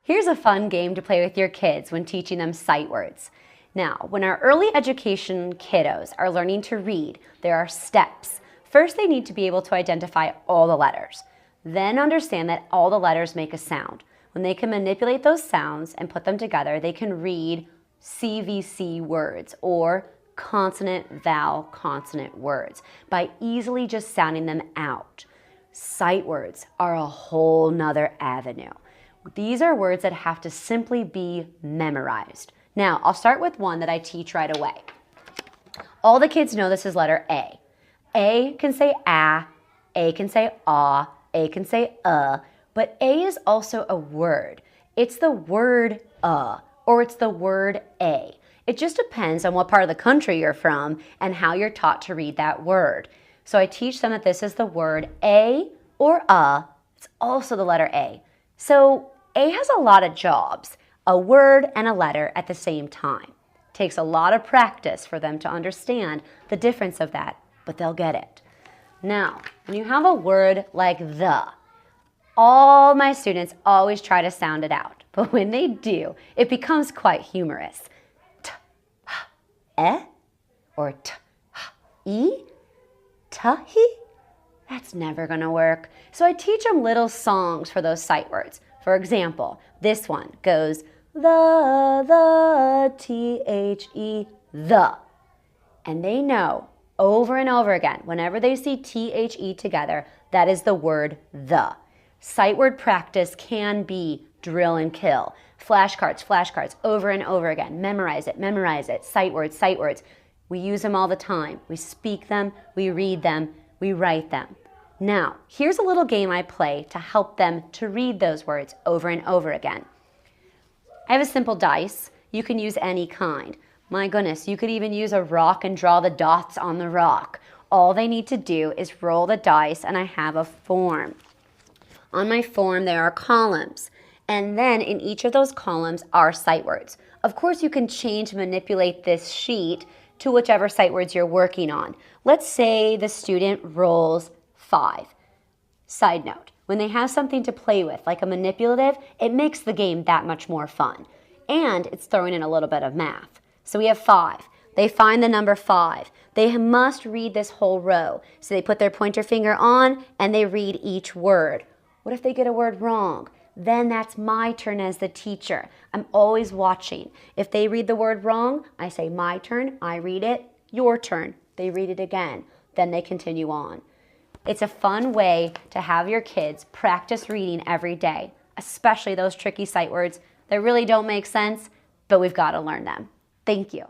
Here's a fun game to play with your kids when teaching them sight words. Now, when our early education kiddos are learning to read, there are steps. First, they need to be able to identify all the letters. Then understand that all the letters make a sound. When they can manipulate those sounds and put them together, they can read CVC words or consonant, vowel, consonant words by easily just sounding them out. Sight words are a whole nother avenue. These are words that have to simply be memorized. Now, I'll start with one that I teach right away. All the kids know this is letter A. A can say A can say ah, A can say but A is also a word. It's the word or it's the word A. It just depends on what part of the country you're from and how you're taught to read that word. So I teach them that this is the word A or it's also the letter A. So A has a lot of jobs, a word and a letter at the same time. It takes a lot of practice for them to understand the difference of that, but they'll get it. Now, when you have a word like the, all my students always try to sound it out, but when they do, it becomes quite humorous. T, h, e, or t, h, e, t-he? That's never gonna work. So I teach them little songs for those sight words. For example, this one goes the, T-H-E, the. And they know over and over again, whenever they see T-H-E together, that is the word the. Sight word practice can be drill and kill. Flashcards, over and over again. Memorize it. Sight words. We use them all the time. We speak them, we read them, we write them. Now, here's a little game I play to help them to read those words over and over again. I have a simple dice. You can use any kind. My goodness, you could even use a rock and draw the dots on the rock. All they need to do is roll the dice, and I have a form. On my form, there are columns. And then in each of those columns are sight words. Of course, you can change and manipulate this sheet to whichever sight words you're working on. Let's say the student rolls 5. Side note, when they have something to play with, like a manipulative, it makes the game that much more fun. And it's throwing in a little bit of math. So we have 5. They find the number 5. They must read this whole row. So they put their pointer finger on and they read each word. What if they get a word wrong? Then that's my turn as the teacher. I'm always watching. If they read the word wrong, I say my turn, I read it, your turn. They read it again. Then they continue on. It's a fun way to have your kids practice reading every day, especially those tricky sight words that really don't make sense, but we've got to learn them. Thank you.